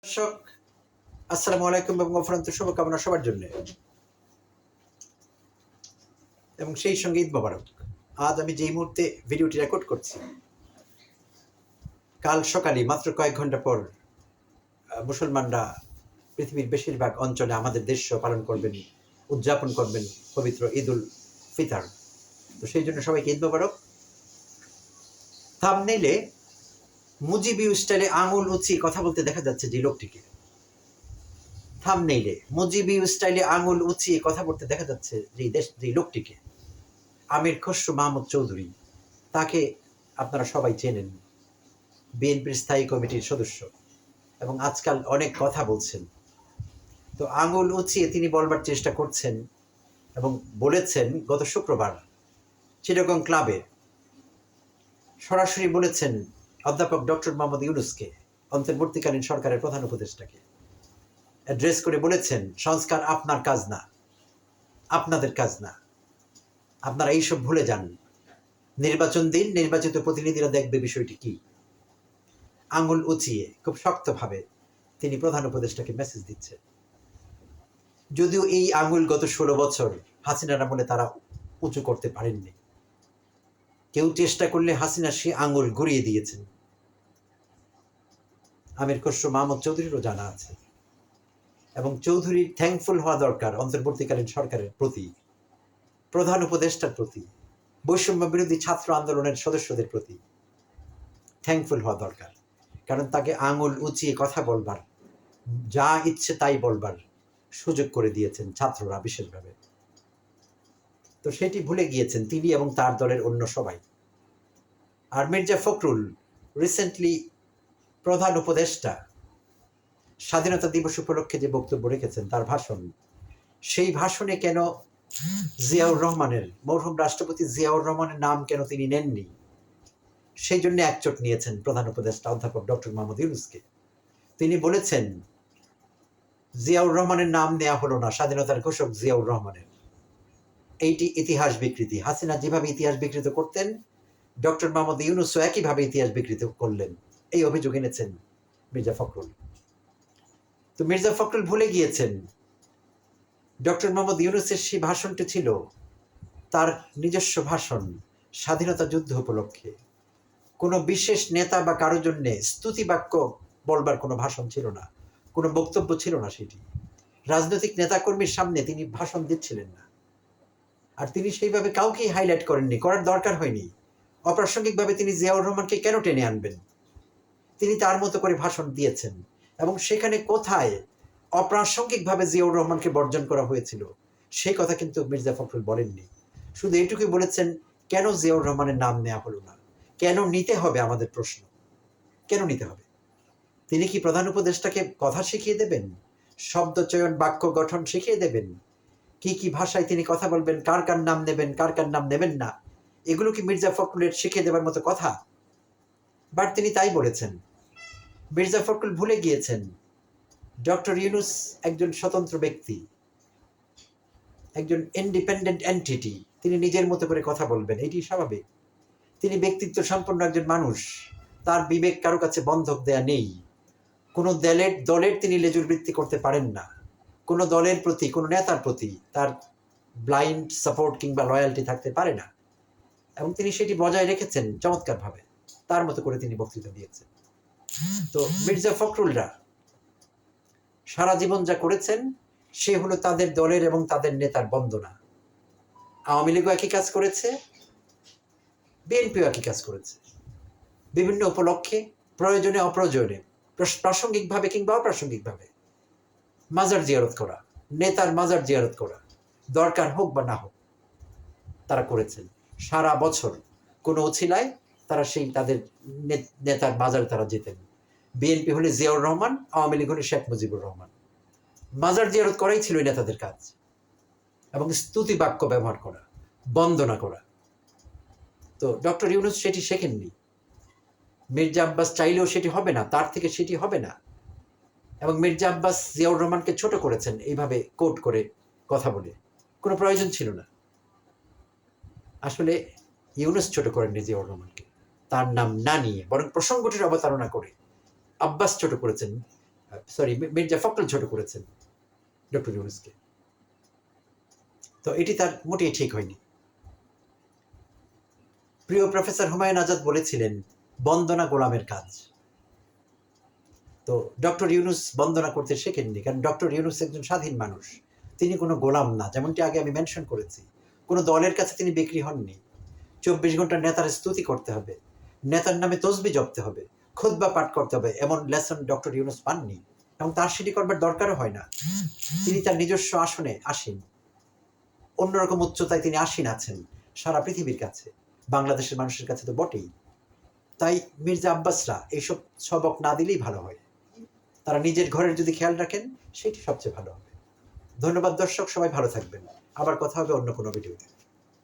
দর্শক, আসসালামু আলাইকুম এবং অফুরন্ত শুভকামনা সবার জন্য এবং সেই সঙ্গে ঈদ মোবারক। আজ আমি যেই মুহূর্তে ভিডিওটি রেকর্ড করছি, কাল সকালে মাত্র কয়েক ঘন্টা পর মুসলমানরা পৃথিবীর বেশিরভাগ অঞ্চলে আমাদের দেশ পালন করবেন, উদযাপন করবেন পবিত্র ঈদ উল ফিতর। তো সেই জন্য সবাইকে ঈদ মোবারক। থাম্বনেইলে মুজিবি স্টাইলে আঙুল উঁচিয়ে কথা বলতে দেখা যাচ্ছে যে লোকটিকে। থাম্বনেইলে মুজিবি স্টাইলে আঙুল উঁচিয়ে কথা বলতে দেখা যাচ্ছে যে লোকটিকে, আমির খসরু মাহমুদ চৌধুরী। তাকে আপনারা সবাই চেনেন, বিএনপির স্থায়ী কমিটির সদস্য এবং আজকাল অনেক কথা বলছেন। তো আঙুল উঁচিয়ে তিনি বলবার চেষ্টা করছেন এবং বলেছেন গত শুক্রবার চিটাগং ক্লাবে সরাসরি বলেছেন অধ্যাপক ডক্টর মোহাম্মদ ইউনূসকে, অন্তর্বর্তীকালীন সরকারের প্রধান উপদেষ্টাকে অ্যাড্রেস করে বলেছেন, সংস্কার আপনার কাজ না, আপনাদের কাজ না, আপনারা এইসব ভুলে যান, নির্বাচন দিন, নির্বাচিত প্রতিনিধিরা দেখবে বিষয়টি কি। আঙুল উঁচিয়ে খুব শক্তভাবে তিনি প্রধান উপদেষ্টাকে মেসেজ দিচ্ছেন। যদিও এই আঙুল গত 16 বছর হাসিনার আমলে তারা উঁচু করতে পারেননি। কেউ চেষ্টা করলে হাসিনা সে আঙুল ঘুরিয়ে দিয়েছেন। আমির খসরু মাহমুদ চৌধুরীরও জানা আছে এবং চৌধুরীর থ্যাঙ্কফুল হওয়া দরকার অন্তর্বর্তীকালীন সরকারের প্রতি, প্রধান উপদেষ্টার প্রতি, বৈষম্য বিরোধী ছাত্র আন্দোলনের সদস্যদের প্রতি থ্যাঙ্কফুল হওয়া দরকার। কারণ তাকে আঙুল উঁচিয়ে কথা বলবার, যা ইচ্ছে তাই বলবার সুযোগ করে দিয়েছেন ছাত্ররা বিশেষভাবে। তো সেটি ভুলে গিয়েছেন তিনি এবং তার দলের অন্য সবাই। আর মির্জা ফখরুল রিসেন্টলি প্রধান উপদেষ্টা স্বাধীনতা দিবস উপলক্ষে যে বক্তব্য রেখেছেন, তার ভাষণ, সেই ভাষণে কেন জিয়াউর রহমানের, মরহুম রাষ্ট্রপতি জিয়াউর রহমানের নাম কেন তিনি নেননি, সেই জন্য একচোট নিয়েছেন প্রধান উপদেষ্টা অধ্যাপক ডক্টর মোহাম্মদ ইউনূসকে। তিনি বলেছেন জিয়াউর রহমানের নাম নেওয়া হলো না, স্বাধীনতার ঘোষক জিয়াউর রহমানের। এইটি ইতিহাস বিকৃতি। হাসিনা যেভাবে ইতিহাস বিকৃত করতেন, ডক্টর মোহাম্মদ ইউনূসও একইভাবে ইতিহাস বিকৃত করলেন, এই অভিযোগ এনেছেন মির্জা ফখরুল। তো মির্জা ফখরুল ভুলে গিয়েছেন ডক্টর মোহাম্মদ ইউনূসের সেই ভাষণটি ছিল তার নিজস্ব ভাষণ, স্বাধীনতা যুদ্ধ উপলক্ষে। কোনো বিশেষ নেতা বা কারোর জন্য স্তুতি বাক্য বলবার কোনো ভাষণ ছিল না, কোনো বক্তব্য ছিল না। সেটি রাজনৈতিক নেতাকর্মীর সামনে তিনি ভাষণ দিচ্ছিলেন না। আর তিনি সেইভাবে কাউকেই হাইলাইট করেননি, করার দরকার হয়নি। অপ্রাসঙ্গিকভাবে তিনি জিয়াউর রহমানকে কেন টেনে আনবেন? তিনি তার মতো করে ভাষণ দিয়েছেন এবং সেখানে কোথায় অপ্রাসঙ্গিকভাবে জিয়াউর রহমানকে বর্জন করা হয়েছিল সেই কথা কিন্তু মির্জা ফখরুল বলেননি। শুধু এইটুকুই বলেছেন, কেন জিয়াউর রহমানের নাম নেওয়া হলো না, কেন নিতে হবে? আমাদের প্রশ্ন, কেন নিতে হবে? তিনি কি প্রধান উপদেষ্টাকে কথা শিখিয়ে দেবেন, শব্দ চয়ন, বাক্য গঠন শিখিয়ে দেবেন, কি কি ভাষায় তিনি কথা বলবেন, কার কার নাম নেবেন, কার কার নাম নেবেন না? এগুলো কি মির্জা ফখরুলের শিখিয়ে দেবার মতো কথা? বাট তিনি তাই বলেছেন। মির্জা ফখরুল ভুলে গিয়েছেন ডক্টর ইউনূস একজন স্বতন্ত্র ব্যক্তি, একজন ইন্ডিপেন্ডেন্ট এন্টিটি। তিনি নিজের মতো করে কথা বলবেন, এটি স্বাভাবিক। তিনি ব্যক্তিত্ব সম্পন্ন একজন মানুষ, তার বিবেক কারো কাছে বন্ধক দেয়া নেই। কোনো দলের তিনি লেজুর বৃত্তি করতে পারেন না। কোনো দলের প্রতি, কোনো নেতার প্রতি তার ব্লাইন্ড সাপোর্ট কিংবা লয়ালটি থাকতে পারে না এবং তিনি সেটি বজায় রেখেছেন চমৎকারভাবে। তার মতো করে তিনি বক্তৃতা দিয়েছেন। তো মির্জা ফখরুলরা সারা জীবন যা করেছেন সে হলো তাদের দলের এবং তাদের নেতার বন্দনা। আওয়ামী লীগও একই কাজ করেছে, বিএনপিও একই কাজ করেছে। বিভিন্ন উপলক্ষে, প্রয়োজনে অপ্রয়োজনে, প্রাসঙ্গিকভাবে কিংবা অপ্রাসঙ্গিকভাবে মাজার জিয়ারত করা, নেতার মাজার জিয়ারত করা, দরকার হোক বা না হোক তারা করেছেন। সারা বছর কোনো উছিলায় তারা সেই তাদের নেতার মাজার তারা যেতেন। বিএনপি হলে জিয়াউর রহমান, আওয়ামী লীগ হলে শেখ মুজিবুর রহমান। মাজার জিয়ারত করাই ছিল নেতাদের কাজ এবং স্তুতি বাক্য ব্যবহার করা, বন্দনা করা। তো ডক্টর ইউনূস সেটি শেখেননি। মির্জা আব্বাস চাইলেও সেটি হবে না, তার থেকে সেটি হবে না। এবং মির্জা আব্বাস জিয়াউর রহমানকে ছোট করেছেন এইভাবে কোট করে কথা বলে, কোনো প্রয়োজন ছিল না। আসলে ইউনূস ছোট করেননি জিয়াউর রহমানকে, তার নাম না নিয়ে, বরং প্রসঙ্গটির অবতারণা করে আব্বাস ছোট করেছেন মির্জা ফখরুল ছোট করেছেন ডক্টর ইউনূসকে। তো এটি তার মোটেই ঠিক হয়নি। প্রিয় প্রফেসর হুমায়ুন আজাদ বলেছিলেন, বন্দনা গোলামের কাজ। তো ডক্টর ইউনূস বন্দনা করতে শেখেননি, কারণ ডক্টর ইউনূস একজন স্বাধীন মানুষ, তিনি কোনো গোলাম না। যেমনটি আগে আমি মেনশন করেছি, কোনো দলের কাছে তিনি বিক্রি হননি। 24 ঘন্টা নেতার স্তুতি করতে হবে, নেতার নামে তসবি জপতে হবে, খুতবা পাঠ করতে হবে, এমন লেসন ডক্টর ইউনূস পাননি, এবং তার সেটি করবার দরকারও হয় না। তিনি তার নিজস্ব আসনে আসীন, অন্যরকম উচ্চতায় তিনি আসীন আছেন সারা পৃথিবীর কাছে, বাংলাদেশের মানুষের কাছে তো বটেই। তাই মির্জা আব্বাসরা এইসব সবক না দিলেই ভালো হয়। তারা নিজের ঘরের যদি খেয়াল রাখেন, সেটি সবচেয়ে ভালো হবে। ধন্যবাদ দর্শক, সবাই ভালো থাকবেন। আবার কথা হবে অন্য কোনো ভিডিওতে।